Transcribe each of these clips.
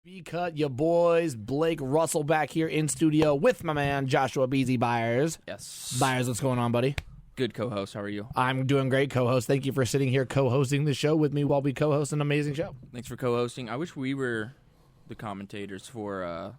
Bcut, your boys, Blake Russell back here in studio with my man Joshua Beezy Byers. Yes. Byers, what's going on, buddy? Good co-host. How are you? I'm doing great, co-host. Thank you for sitting here co-hosting the show with me while we co-host an amazing show. Thanks for co-hosting. I wish we were the commentators for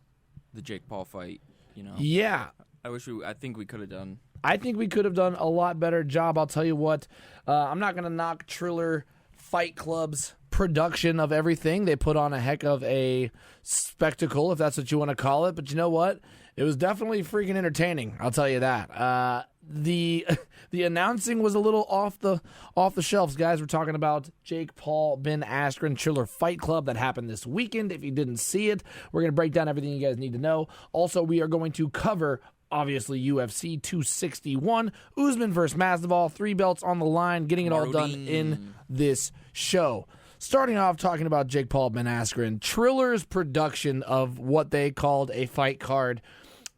the Jake Paul fight, you know. Yeah. I think we could have done. I think we could have done a lot better job. I'll tell you what, I'm not going to knock Triller Fight Club's production of everything. They put on a heck of a spectacle, if that's what you want to call it. But you know what? It was definitely freaking entertaining. I'll tell you that. The announcing was a little off the shelves, guys. We're talking about Jake Paul, Ben Askren, Triller Fight Club that happened this weekend. If you didn't see it, we're going to break down everything you guys need to know. Also, we are going to cover, obviously, UFC 261, Usman versus Masvidal, 3 belts on the line, getting it all done in this show. Starting off talking about Jake Paul, Ben Askren, Triller's production of what they called a fight card,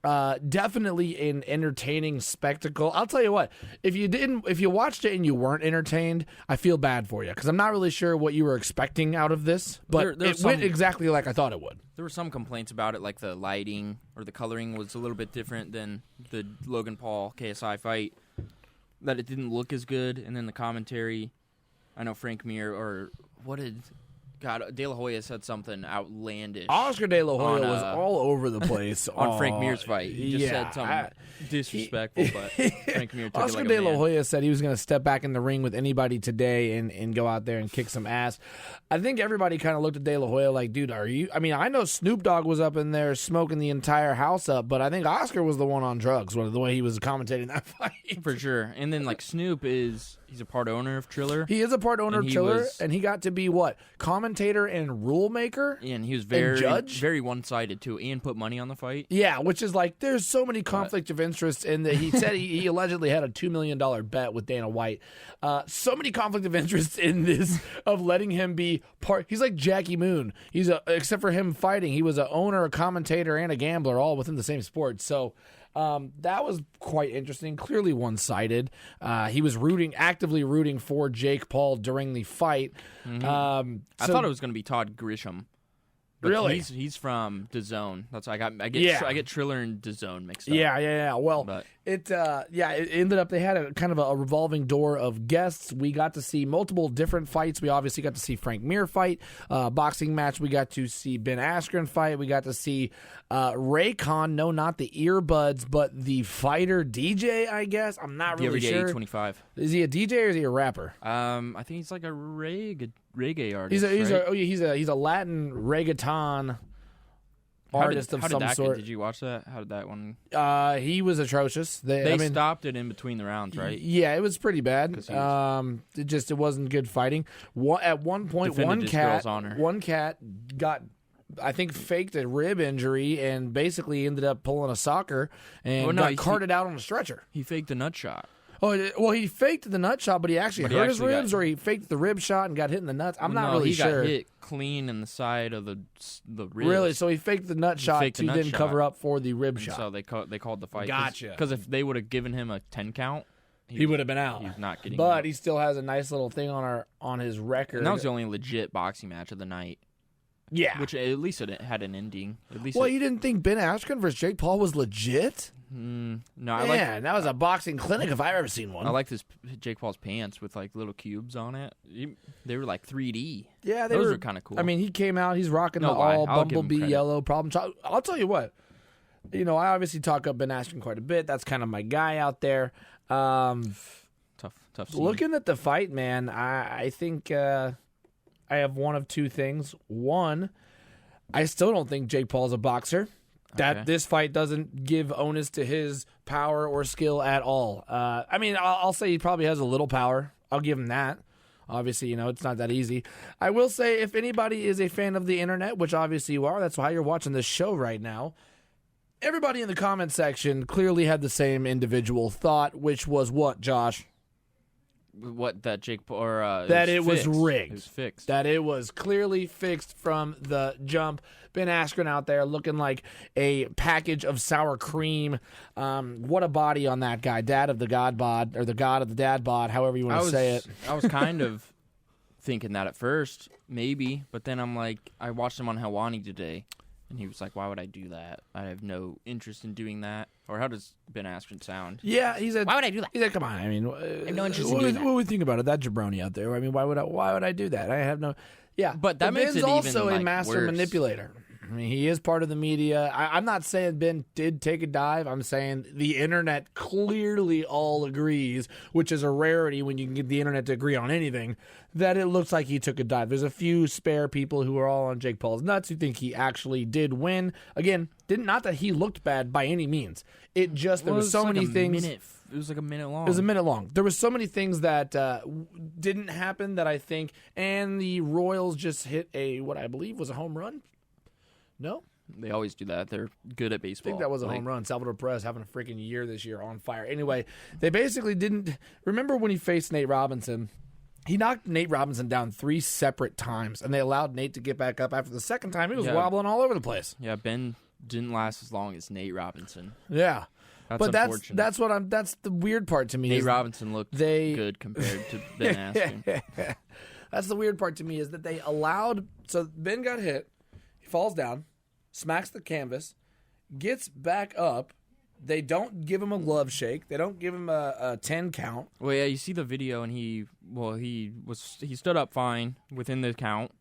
definitely an entertaining spectacle. I'll tell you what, if you watched it and you weren't entertained, I feel bad for you because I'm not really sure what you were expecting out of this, but it went exactly like I thought it would. There were some complaints about it, like the lighting or the coloring was a little bit different than the Logan Paul KSI fight, that it didn't look as good, and then the commentary, I know Frank Mir or De La Hoya said something outlandish. Oscar De La Hoya was all over the place on Frank Mir's fight. He just said something disrespectful, but Frank Mir took Oscar it like De La a man. Hoya said he was going to step back in the ring with anybody today and go out there and kick some ass. I think everybody kind of looked at De La Hoya like, dude, are you? I mean, I know Snoop Dogg was up in there smoking the entire house up, but I think Oscar was the one on drugs, the way he was commentating that fight. For sure. And then, like, Snoop he's a part owner of Triller. He is a part owner of Triller, and he got to be what? Commentator and rule maker? Yeah, and he was judge? very one-sided, too, and put money on the fight. Yeah, which is like, there's so many conflict of interest in that. He said he allegedly had a $2 million bet with Dana White. So many conflict of interest in this of letting him be part. He's like Jackie Moon. Except for him fighting, he was an owner, a commentator, and a gambler all within the same sport. So that was quite interesting. Clearly one-sided. He was actively rooting for Jake Paul during the fight. Mm-hmm. I thought it was going to be Todd Grisham. But really? He's from DAZN. That's I get Triller and DAZN mixed up. Yeah. Well, it ended up they had a kind of a revolving door of guests. We got to see multiple different fights. We obviously got to see Frank Mir fight, boxing match. We got to see Ben Askren fight. We got to see Raycon. No, not the earbuds, but the fighter DJ. I guess I'm not really sure. 25. Is he a DJ or is he a rapper? I think he's like a reggae artist. He's a Latin reggaeton artist of some sort. Did you watch that? How did that one? He was atrocious. They stopped it in between the rounds, right? Yeah, it was pretty bad. It wasn't good fighting. At one point, one cat got, I think, faked a rib injury and basically ended up pulling a soccer and got carted out on a stretcher. He faked a nut shot. Oh, well, he faked the nut shot, but he actually hurt his ribs, or he faked the rib shot and got hit in the nuts. I'm not really sure. He got hit clean in the side of the ribs. Really? So he faked the nut shot to then cover up for the rib shot. So they called the fight. Gotcha. Because if they would have given him a 10 count, he would have been out. He's not getting. But he still has a nice little thing on his record. And that was the only legit boxing match of the night. Yeah. Which at least it had an ending. You didn't think Ben Askren versus Jake Paul was legit? No, that was a boxing clinic if I've ever seen one. I liked Jake Paul's pants with like little cubes on it. They were like 3D. Yeah, those were kind of cool. I mean, he came out. He's rocking the all bumblebee yellow problem child. I'll tell you what. I obviously talk up Ben Askren quite a bit. That's kind of my guy out there. Tough. Scene. Looking at the fight, man, I think I have one of two things. One, I still don't think Jake Paul's a boxer. That this fight doesn't give onus to his power or skill at all. I mean, I'll say he probably has a little power. I'll give him that. Obviously, it's not that easy. I will say, if anybody is a fan of the internet, which obviously you are, that's why you're watching this show right now, everybody in the comment section clearly had the same individual thought, which was what, Josh? What, that Jake Paul or that it was rigged. It was fixed. That it was clearly fixed from the jump. Ben Askren out there looking like a package of sour cream. What a body on that guy. Dad of the God bod, or the God of the Dad bod, however you want to say it. I was kind of thinking that at first, maybe. But then I'm like, I watched him on Helwani today, and he was like, why would I do that? I have no interest in doing that. Or how does Ben Askren sound? Yeah, he said, why would I do that? He said, come on. I mean, I have no interest in doing that. What would you think about it? That jabroni out there. I mean, why would I do that? I have no... Yeah, but that makes Ben's it also even, a master worse. manipulator. I mean, he is part of the media. I'm not saying Ben did take a dive. I'm saying the internet clearly all agrees, which is a rarity when you can get the internet to agree on anything, that it looks like he took a dive. There's a few spare people who are all on Jake Paul's nuts who think he actually did win. Again, not that he looked bad by any means. It just, there was so many things. It was like a minute long. It was a minute long. There was so many things that didn't happen that I think, and the Royals just hit what I believe was a home run. No? They always do that. They're good at I baseball. think that was a home run. Salvador Perez having a freaking year this year, on fire. Anyway, they basically didn't... Remember when he faced Nate Robinson? He knocked Nate Robinson down 3 separate times, and they allowed Nate to get back up. After the second time, he was wobbling all over the place. Yeah, Ben didn't last as long as Nate Robinson. Yeah. That's unfortunate. That's the weird part to me. Nate Robinson looked good compared to Ben Askren. That's the weird part to me, is that they allowed... So Ben got hit. He falls down, smacks the canvas, gets back up. They don't give him a glove shake. They don't give him a 10 count. Well, yeah, you see the video, and he stood up fine within the count.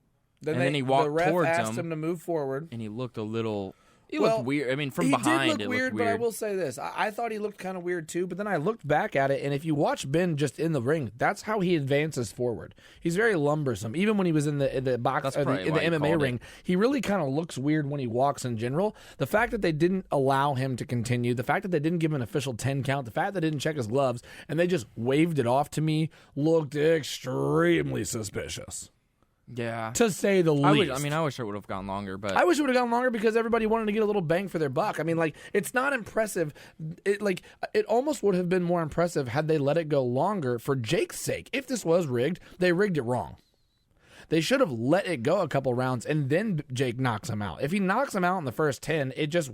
Then he walked towards him. The ref asked him to move forward, and he looked a little... He looked weird. I mean, from behind, it looked weird. But I will say this: I thought he looked kind of weird too. But then I looked back at it, and if you watch Ben just in the ring, that's how he advances forward. He's very lumbersome. Even when he was in the box or in the MMA ring, he really kind of looks weird when he walks in general. The fact that they didn't allow him to continue, the fact that they didn't give him an official 10 count, the fact that they didn't check his gloves, and they just waved it off to me, looked extremely suspicious. Yeah, to say the least. I wish it would have gone longer, but I wish it would have gone longer because everybody wanted to get a little bang for their buck. I mean, like, it's not impressive. It almost would have been more impressive had they let it go longer for Jake's sake. If this was rigged, they rigged it wrong. They should have let it go a couple rounds and then Jake knocks him out. If he knocks him out in the first 10, it just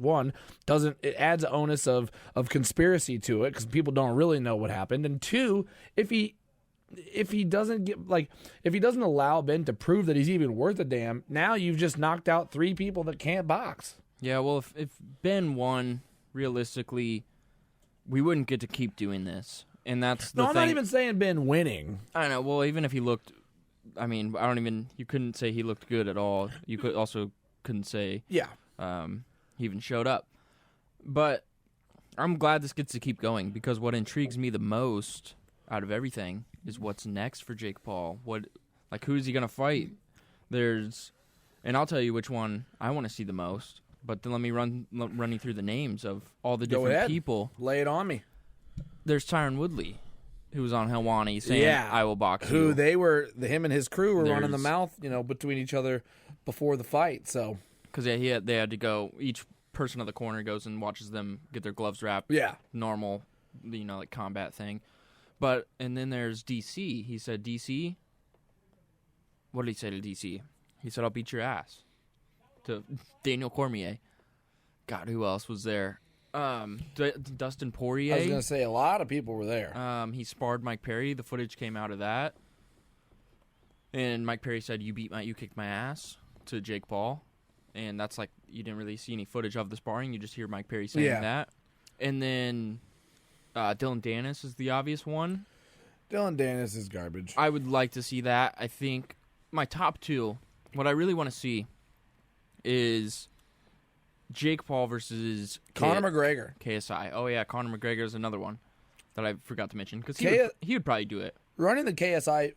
it adds onus of conspiracy to it because people don't really know what happened. And 2, if he doesn't allow Ben to prove that he's even worth a damn, now you've just knocked out 3 people that can't box. Yeah, well, if Ben won, realistically, we wouldn't get to keep doing this. And that's the thing. I'm not even saying Ben winning. I know. Well, even if he looked, you couldn't say he looked good at all. You couldn't say he even showed up. But I'm glad this gets to keep going because what intrigues me the most out of everything is what's next for Jake Paul. Who's he gonna fight? And I'll tell you which one I want to see the most. But then let me run you through the names of all the different people. Lay it on me. There's Tyron Woodley, who was on Helwani saying, "I will box you." Him and his crew were running the mouth, between each other before the fight. So because they had to go. Each person of the corner goes and watches them get their gloves wrapped. Yeah, normal, like combat thing. And then there's DC. He said, DC? What did he say to DC? He said, I'll beat your ass. To Daniel Cormier. God, who else was there? Dustin Poirier. I was going to say, a lot of people were there. He sparred Mike Perry. The footage came out of that. And Mike Perry said, you kicked my ass to Jake Paul. And that's you didn't really see any footage of the sparring. You just hear Mike Perry saying that. And then... Dylan Dennis is the obvious one. Dylan Dennis is garbage. I would like to see that. I think my top 2, what I really want to see is Jake Paul versus Conor McGregor. KSI. Oh, yeah, Conor McGregor is another one that I forgot to mention because he would probably do it. Running the KSI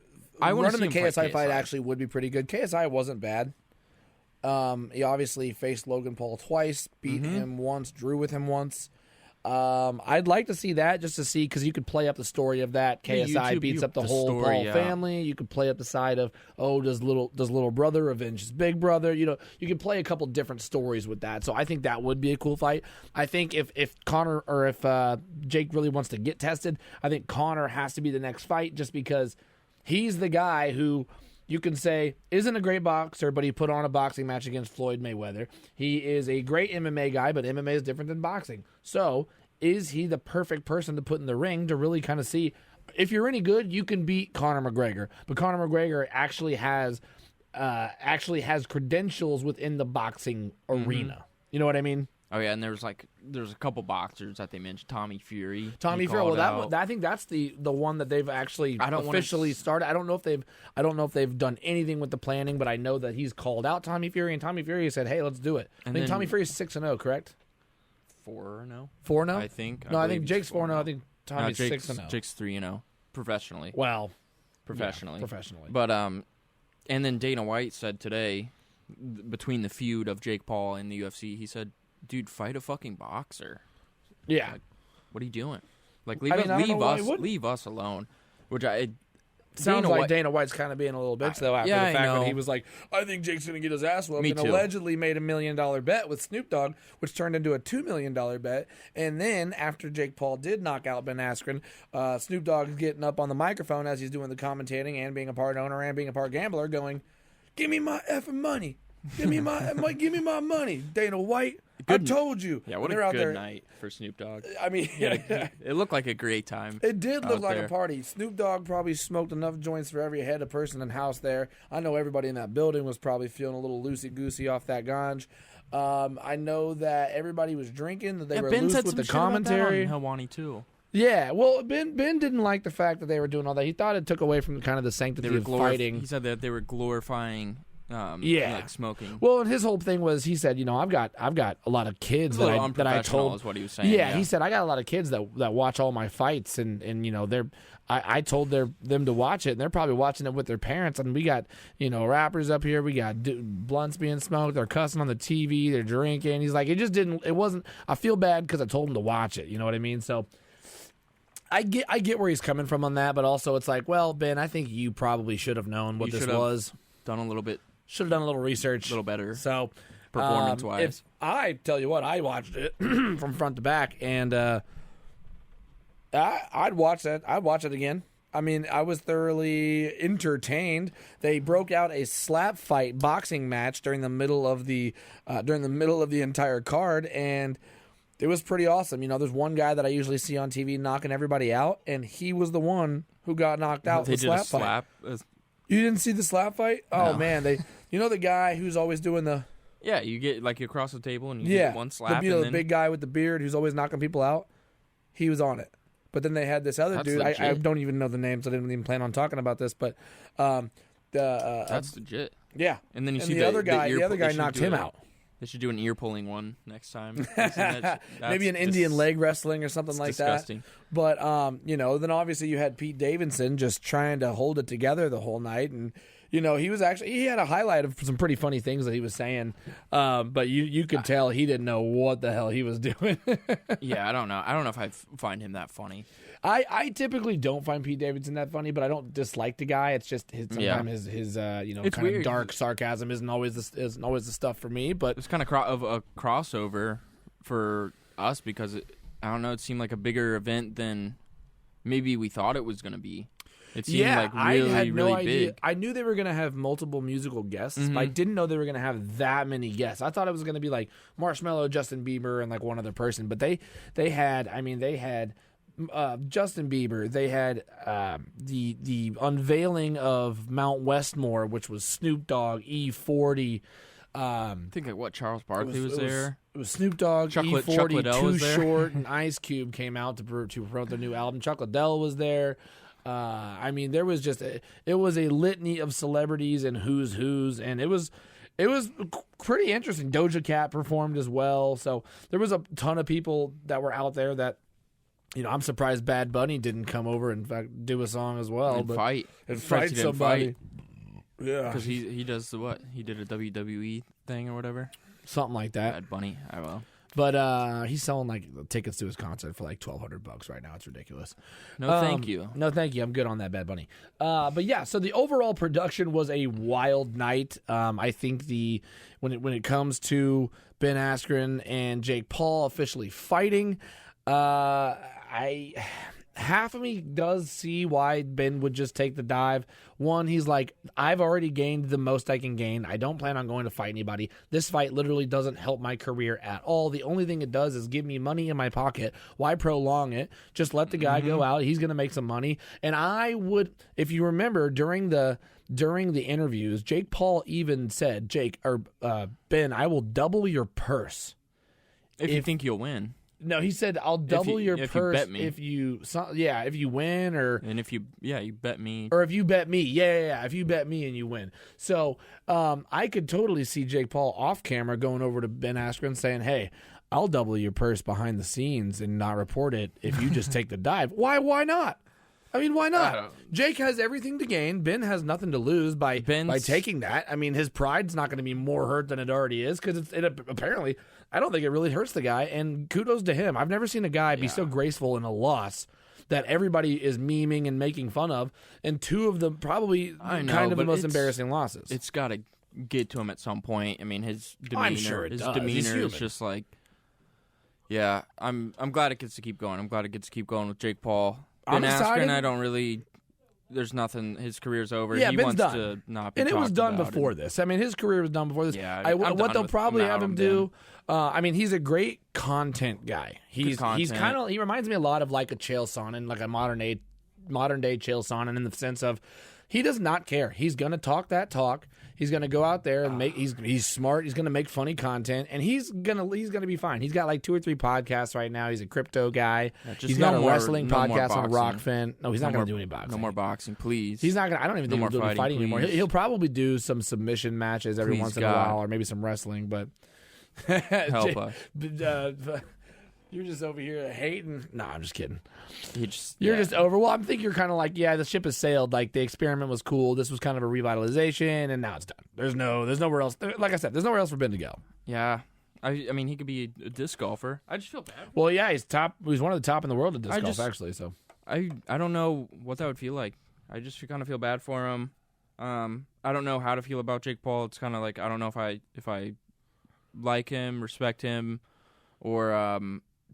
fight actually would be pretty good. KSI wasn't bad. He obviously faced Logan Paul twice, beat him once, drew with him once. I'd like to see that just to see because you could play up the story of that. KSI beats up the whole Paul family. You could play up the side of does little brother avenge his big brother? You could play a couple different stories with that. So I think that would be a cool fight. I think if Conor or if Jake really wants to get tested, I think Conor has to be the next fight just because he's the guy who you can say isn't a great boxer, but he put on a boxing match against Floyd Mayweather. He is a great MMA guy, but MMA is different than boxing. So is he the perfect person to put in the ring to really kind of see, if you're any good, you can beat Conor McGregor. But Conor McGregor actually has credentials within the boxing arena. You know what I mean? Oh yeah, and there's a couple boxers that they mentioned. Tommy Fury. Tommy Fury. Well, I think that's the one that they've actually officially started. I don't know if they've done anything with the planning, but I know that he's called out Tommy Fury, and Tommy Fury said, "Hey, let's do it." I think Tommy Fury's 6-0, correct? 4-0. 4-0. I think. No, I think Jake's 4-0. I think Tommy's 6-0. Jake's 3-0 professionally. Well, professionally. Yeah, professionally. But and then Dana White said today, between the feud of Jake Paul and the UFC, he said, "Dude, fight a fucking boxer." Yeah. Like, what are you doing? Like, leave us alone. Which sounds like Dana White's kind of being a little bitch though after the fact that he was like, "I think Jake's gonna get his ass whooped," and allegedly made $1 million bet with Snoop Dogg, which turned into a $2 million bet. And then after Jake Paul did knock out Ben Askren, Snoop Dogg is getting up on the microphone as he's doing the commentating and being a part owner and being a part gambler, going, "Give me my effing money. Give me my money." Dana White, I told you. Yeah, what a good night for Snoop Dogg. I mean, it looked like a great time. It did look like a party. Snoop Dogg probably smoked enough joints for every head of person in house there. I know everybody in that building was probably feeling a little loosey-goosey off that ganj. I know that everybody was drinking, that they were Ben loose said with the some shit about commentary. that on Helwani too. Yeah, well, Ben didn't like the fact that they were doing all that. He thought it took away from kind of the sanctity of fighting. He said that they were glorifying like smoking. Well, and his whole thing was, he said, I've got a lot of kids that I told. Is what he was saying. Yeah, he said, I got a lot of kids that watch all my fights, and I told them to watch it, and they're probably watching it with their parents. And we got rappers up here, we got blunts being smoked, they're cussing on the TV, they're drinking. He's like, it wasn't. I feel bad because I told them to watch it. You know what I mean? So. I get where he's coming from on that, but also it's like, well, Ben, I think you probably should have known what this was. Done a little bit. Should have done a little research. A little better. So, performance-wise. I tell you what, I watched it from front to back, and I'd watch that. I'd watch it again. I mean, I was thoroughly entertained. They broke out a slap fight boxing match during the middle of the entire card, and it was pretty awesome. There's one guy that I usually see on TV knocking everybody out, and he was the one who got knocked out in the slap fight. You didn't see the slap fight? Oh, no. Man. The guy who's always doing the... Yeah, you get, you cross the table and you get one slap. The big guy with the beard who's always knocking people out. He was on it. But then they had this other dude. I don't even know the names. I didn't even plan on talking about this, but... that's legit. Yeah. And then you see the other guy knocked him out. They should do an ear pulling one next time. Maybe an Indian leg wrestling or something like disgusting. That. But then obviously you had Pete Davidson just trying to hold it together the whole night, and he had a highlight of some pretty funny things that he was saying. But you could tell he didn't know what the hell he was doing. Yeah, I don't know. I don't know if I find him that funny. I typically don't find Pete Davidson that funny, but I don't dislike the guy. It's just his kind of dark sarcasm isn't always the stuff for me. But it's kind of a crossover for us because it seemed like a bigger event than maybe we thought it was going to be. It seemed really, I had no idea. big. I knew they were going to have multiple musical guests, but I didn't know they were going to have that many guests. I thought it was going to be like Marshmello, Justin Bieber, and like one other person. But they had Justin Bieber. They had the unveiling of Mount Westmore, which was Snoop Dogg, E40. I think Charles Barkley was there. It was Snoop Dogg, E40, Too Short, and Ice Cube came out to promote their new album. Chuck Liddell was there. There was just it was a litany of celebrities and who's, and it was pretty interesting. Doja Cat performed as well, so there was a ton of people that were out there that. I'm surprised Bad Bunny didn't come over and in fact do a song as well. And fight somebody. Yeah. Because he does what? He did a WWE thing or whatever? Something like that. Bad Bunny, I will. But he's selling tickets to his concert for $1,200 right now. It's ridiculous. No, thank you. No, thank you. I'm good on that, Bad Bunny. But yeah, so the overall production was a wild night. I think when it comes to Ben Askren and Jake Paul officially fighting, half of me does see why Ben would just take the dive. One, he's like, I've already gained the most I can gain. I don't plan on going to fight anybody. This fight literally doesn't help my career at all. The only thing it does is give me money in my pocket. Why prolong it? Just let the guy go out. He's going to make some money. And I would, if you remember, during the interviews, Jake Paul even said, Ben, I will double your purse. If you think you'll win. No, he said, I'll double your purse bet me. if you win, and if you bet me, or if you bet me, if you bet me and you win. So I could totally see Jake Paul off camera going over to Ben Askren saying, hey, I'll double your purse behind the scenes and not report it if you just take the dive. Why not? I mean, why not? Jake has everything to gain. Ben has nothing to lose by taking that. I mean, his pride's not going to be more hurt than it already is because it apparently, I don't think it really hurts the guy. And kudos to him. I've never seen a guy be so graceful in a loss that everybody is memeing and making fun of. And two of them probably kind of the most embarrassing losses. It's got to get to him at some point. I mean, his demeanor, I'm sure it does. Is just like, yeah. I'm glad it gets to keep going. I'm glad it gets to keep going with Jake Paul. Ben Askren, I don't really. There's nothing. His career's over. Yeah, he Ben's wants done. to not be. And it was done about before this. I mean, his career was done before this. Yeah, what they'll probably have him do. I mean, he's a great content guy. He's kind of. He reminds me a lot of like a Chael Sonnen, like a modern day Chael Sonnen, in the sense of he does not care. He's gonna talk that talk. He's gonna go out there and make. He's smart. He's gonna make funny content, and he's gonna be fine. He's got like 2 or 3 podcasts right now. He's a crypto guy. He's got a wrestling podcast on Rockfin. No, he's not gonna do any boxing. No more boxing, please. He's not gonna. I don't even think he'll do fighting anymore. He'll probably do some submission matches every once in a while, or maybe some wrestling. But help us. You're just over here hating. No, I'm just kidding. You're just over. Well, I think you're kind of like, yeah, the ship has sailed. Like the experiment was cool. This was kind of a revitalization, and now it's done. There's nowhere else. Like I said, there's nowhere else for Ben to go. Yeah, I mean, he could be a disc golfer. I just feel bad. Well, yeah, he's top. He's one of the top in the world at disc golf, actually. So I don't know what that would feel like. I just kind of feel bad for him. I don't know how to feel about Jake Paul. It's kind of like I don't know if I like him, respect him, or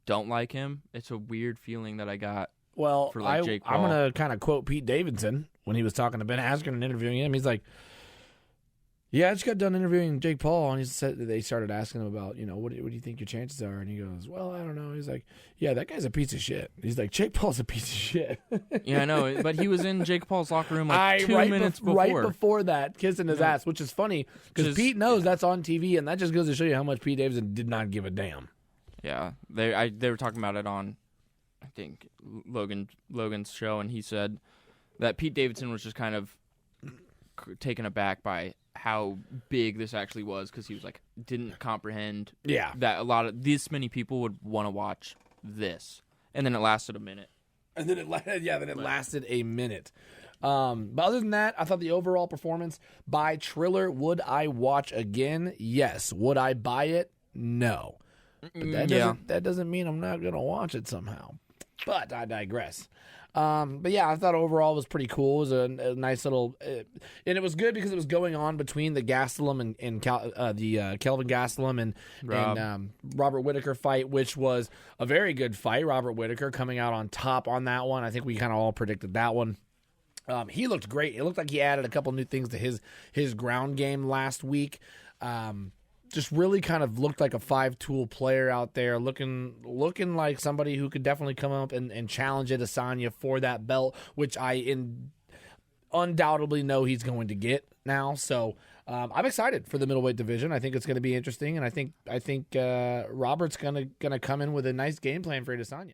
don't like him. It's a weird feeling that I got. Well, for like Jake Paul. I'm going to kind of quote Pete Davidson when he was talking to Ben Askren and interviewing him. He's like, yeah, I just got done interviewing Jake Paul, and he said that they started asking him about, what do you think your chances are? And he goes, well, I don't know. He's like, yeah, that guy's a piece of shit. He's like, Jake Paul's a piece of shit. Yeah, I know, but he was in Jake Paul's locker room like 2 minutes before. Right before that, kissing his ass, which is funny because Pete knows that's on TV, and that just goes to show you how much Pete Davidson did not give a damn. Yeah, they were talking about it on, I think, Logan's show, and he said that Pete Davidson was just kind of taken aback by how big this actually was because he was like didn't comprehend that this many people would want to watch this, and then it lasted a minute. And then it lasted a minute. But other than that, I thought the overall performance by Triller. Would I watch again? Yes. Would I buy it? No. But that doesn't mean I'm not going to watch it somehow. But I digress. But yeah, I thought overall it was pretty cool. It was a nice little, and it was good because it was going on between the Gastelum and Kelvin Gastelum and Robert Whittaker fight, which was a very good fight. Robert Whittaker coming out on top on that one. I think we kind of all predicted that one. He looked great. It looked like he added a couple new things to his ground game last week. Just really kind of looked like a 5-tool player out there, looking like somebody who could definitely come up and challenge Adesanya for that belt, which I undoubtedly know he's going to get now. So I'm excited for the middleweight division. I think it's going to be interesting, and I think Robert's going to come in with a nice game plan for Adesanya.